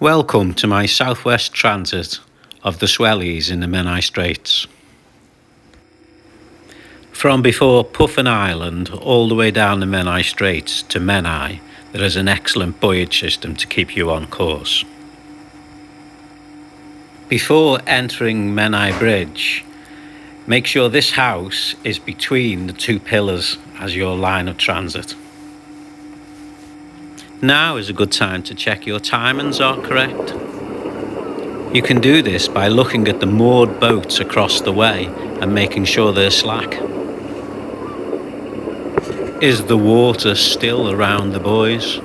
Welcome to my southwest transit of the Swellies in the Menai Straits. From before Puffin Island all the way down the Menai Straits to Menai, there is an excellent buoyage system to keep you on course. Before entering Menai Bridge, make sure this house is between the two pillars as your line of transit. Now is a good time to check your timings are correct. You can do this by looking at the moored boats across the way and making sure they're slack. Is the water still around the buoys?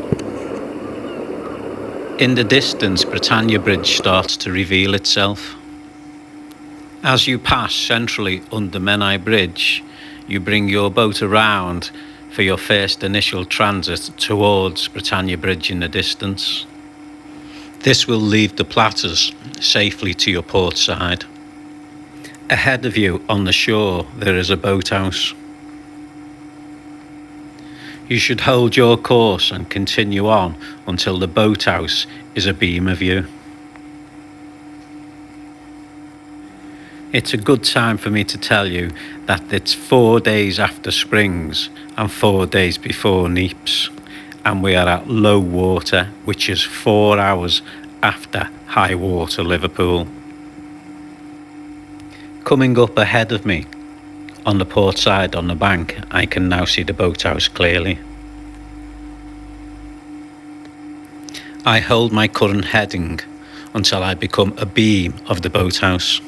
In the distance, Britannia Bridge starts to reveal itself. As you pass centrally under Menai Bridge, you bring your boat around for your first initial transit towards Britannia Bridge in the distance. This will leave the platters safely to your port side. Ahead of you on the shore there is a boathouse. You should hold your course and continue on until the boathouse is abeam of you. It's a good time for me to tell you that it's 4 days after Springs and 4 days before Neeps, and we are at low water, which is 4 hours after high water Liverpool. Coming up ahead of me on the port side on the bank, I can now see the boathouse clearly. I hold my current heading until I become abeam of the boathouse.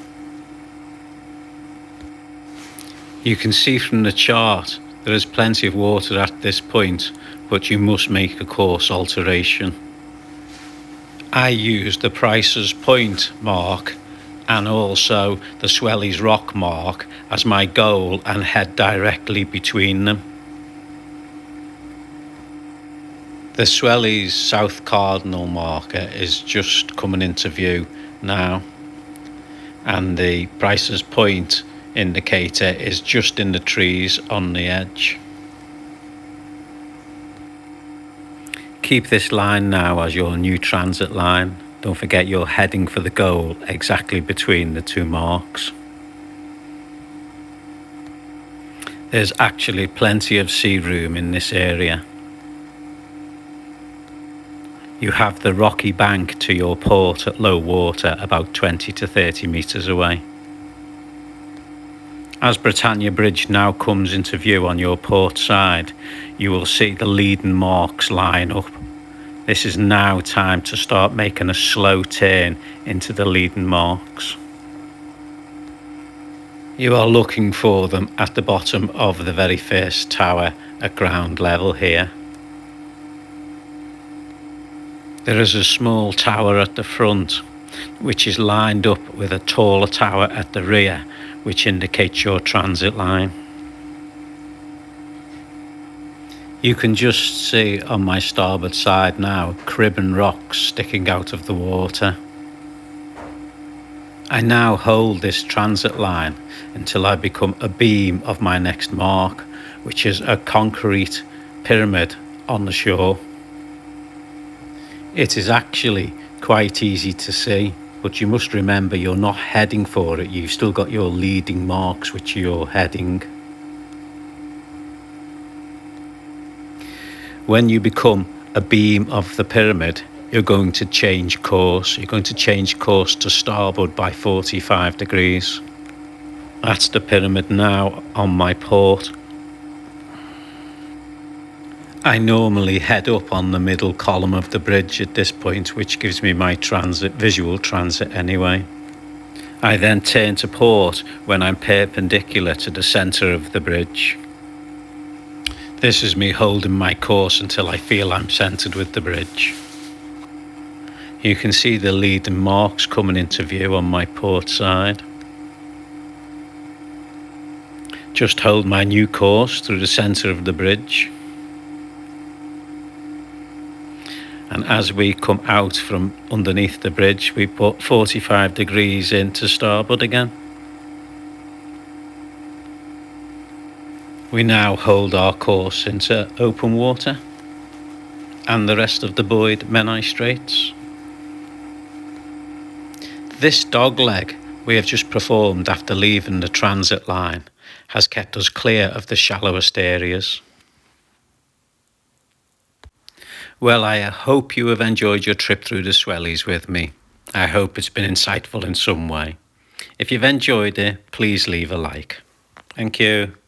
You can see from the chart there is plenty of water at this point, but you must make a course alteration. I use the Price's Point mark and also the Swellies Rock mark as my goal and head directly between them. The Swellies South Cardinal marker is just coming into view now, and the Price's Point indicator is just in the trees on the edge. Keep this line now as your new transit line. Don't forget you're heading for the goal exactly between the two marks. There's actually plenty of sea room in this area. You have the rocky bank to your port at low water about 20 to 30 metres away. As Britannia Bridge now comes into view on your port side, you will see the leading marks line up. This is now time to start making a slow turn into the leading marks. You are looking for them at the bottom of the very first tower at ground level here. There is a small tower at the front, which is lined up with a taller tower at the rear, which indicates your transit line. You can just see on my starboard side now crib and rocks sticking out of the water. I now hold this transit line until I become abeam of my next mark, which is a concrete pyramid on the shore. It is actually quite easy to see, but you must remember you're not heading for it. You've still got your leading marks which you're heading. When you become abeam of the pyramid, you're going to change course. You're going to change course to starboard by 45 degrees. That's the pyramid now on my port. I normally head up on the middle column of the bridge at this point, which gives me my visual transit anyway. I then turn to port when I'm perpendicular to the centre of the bridge. This is me holding my course until I feel I'm centred with the bridge. You can see the leading marks coming into view on my port side. Just hold my new course through the centre of the bridge. And as we come out from underneath the bridge, we put 45 degrees into starboard again. We now hold our course into open water and the rest of the buoyed Menai Straits. This dogleg we have just performed after leaving the transit line has kept us clear of the shallowest areas. Well, I hope you have enjoyed your trip through the Swellies with me. I hope it's been insightful in some way. If you've enjoyed it, please leave a like. Thank you.